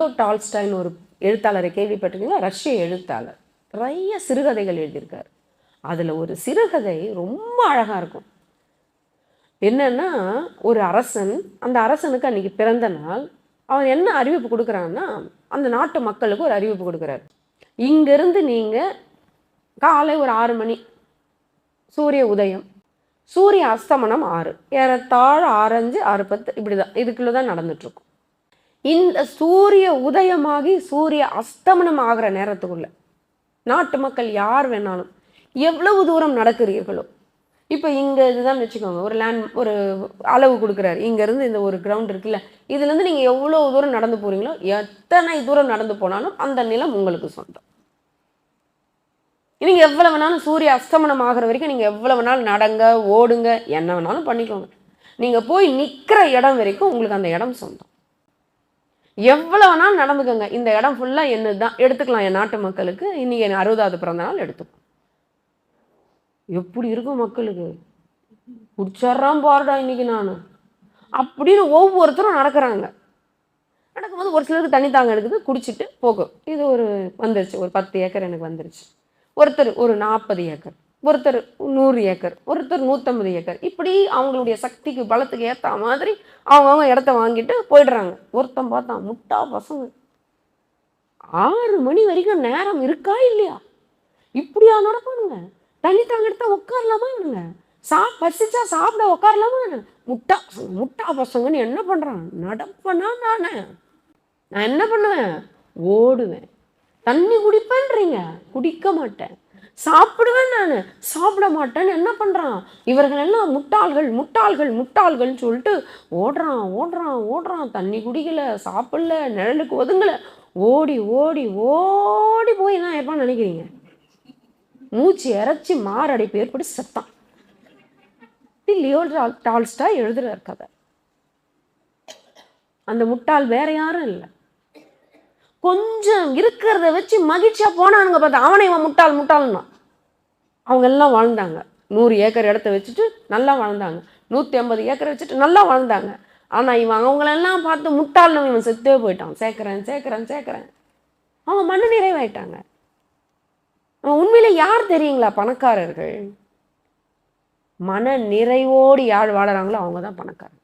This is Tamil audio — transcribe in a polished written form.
டால்ஸ்டாய்னு ஒரு எழுத்தாளரை கேள்விப்பட்டிருக்கீங்களா? ரஷ்ய எழுத்தாளர். நிறைய சிறுகதைகள் எழுதியிருக்காரு. அதில் ஒரு சிறுகதை ரொம்ப அழகாக இருக்கும். என்னன்னா, ஒரு அரசன், அந்த அரசனுக்கு அன்றைக்கி பிறந்த நாள். அவன் என்ன அறிவிப்பு கொடுக்குறான்னா, அந்த நாட்டு மக்களுக்கு ஒரு அறிவிப்பு கொடுக்குறாரு. இங்கேருந்து நீங்கள் காலை ஒரு 6 மணி சூரிய உதயம், சூரிய அஸ்தமனம் 6, ஏறத்தாழ 6:05 6:10 இப்படி தான், இதுக்குள்ளே தான் நடந்துட்டுருக்கும். இந்த சூரிய உதயமாகி சூரிய அஸ்தமனம் ஆகிற நேரத்துக்குள்ள நாட்டு மக்கள் யார் வேணாலும் எவ்வளவு தூரம் நடக்கிறீர்களோ, இப்போ இங்கே இதுதான் வச்சுக்கோங்க, ஒரு அளவு கொடுக்குறாரு. இங்கேருந்து இந்த ஒரு கிரவுண்ட் இருக்குல்ல, இதுலேருந்து நீங்கள் எவ்வளோ தூரம் நடந்து போகிறீங்களோ, எத்தனை தூரம் நடந்து போனாலும் அந்த நிலம் உங்களுக்கு சொந்தம். நீங்கள் எவ்வளோ வேணாலும் சூரிய அஸ்தமனம் ஆகிற வரைக்கும் நீங்கள் எவ்வளோ வேணாலும் நடங்க, ஓடுங்க, என்ன வேணாலும் பண்ணிக்கோங்க. நீங்கள் போய் நிற்கிற இடம் வரைக்கும் உங்களுக்கு அந்த இடம் சொந்தம். எவ்வளோ வேணாலும் நடந்துக்கோங்க, இந்த இடம் ஃபுல்லாக என்னது தான், எடுத்துக்கலாம். என் நாட்டு மக்களுக்கு இன்றைக்கி என் 60வது பிறந்த நாள் எடுத்துக்கலாம். எப்படி இருக்கும் மக்களுக்கு? குடிச்சிட்றான் பாருடா இன்னைக்கு நான் அப்படின்னு ஒவ்வொருத்தரும் நடக்கிறாங்க. நடக்கும்போது ஒரு சிலருக்கு தண்ணி தாங்க எடுக்குது, குடிச்சிட்டு போகும். இது ஒரு வந்துருச்சு, ஒரு 10 ஏக்கர் எனக்கு வந்துருச்சு. ஒருத்தர் ஒரு 40 ஏக்கர், ஒருத்தர் 100 ஏக்கர், ஒருத்தர் 150 ஏக்கர். இப்படி அவங்களுடைய சக்திக்கு பலத்துக்கு ஏற்ற மாதிரி அவங்கவுங்க இடத்த வாங்கிட்டு போயிடுறாங்க. ஒருத்தன் பார்த்தான், முட்டா பசங்க 6 மணி வரைக்கும் நேரம் இருக்கா இல்லையா, இப்படியா நடப்பானுங்க? தண்ணி தாங்க எடுத்தா உட்காரலாமா இவனுங்க? பசிச்சா சாப்பிட உட்காரலாமா? முட்டா பசங்கன்னு என்ன பண்ணுறான்? நடப்பனா நான் என்ன பண்ணுவேன்? ஓடுவேன். தண்ணி குடிப்பேன்றீங்க, குடிக்க மாட்டேன். சாப்பிடுவேன், நான் சாப்பிட மாட்டேன்னு என்ன பண்ணுறான்? இவர்கள் எல்லாம் முட்டாள்கள் முட்டாள்கள் முட்டாள்கள்னு சொல்லிட்டு ஓடுறான் ஓடுறான் ஓடுறான். தண்ணி குடிக்கல, சாப்பிடல, நிழலுக்கு ஒதுங்கலை. ஓடி ஓடி ஓடி போய் என்ன இருப்பான்னு நினைக்கிறீங்க? மூச்சு இறைச்சி மாரடைப்பு ஏற்பட்டு செத்தான். லியோ டால்ஸ்டாய் எழுதுறார் கதை. அந்த முட்டாள் வேற யாரும் இல்லை, கொஞ்சம் இருக்கிறத வச்சு மகிழ்ச்சியா போனானுங்க பார்த்தா அவனை இவன் முட்டாள் முட்டாள்னா. அவங்க எல்லாம் வாழ்ந்தாங்க. 100 ஏக்கர் இடத்த வச்சுட்டு நல்லா வாழ்ந்தாங்க, 150 ஏக்கரை வச்சுட்டு நல்லா வாழ்ந்தாங்க. ஆனால் இவன் அவங்களெல்லாம் பார்த்து முட்டாள்னு இவன் செத்தே போயிட்டான். சேர்க்குறேன் சேர்க்குறேன் சேர்க்குறேன், அவங்க மண்ணு நிறைவாயிட்டாங்க. அவன் உண்மையிலே யார் தெரியுங்களா? பணக்காரர்கள். மன நிறைவோடு யார் வாழறாங்களோ அவங்க தான் பணக்காரர்.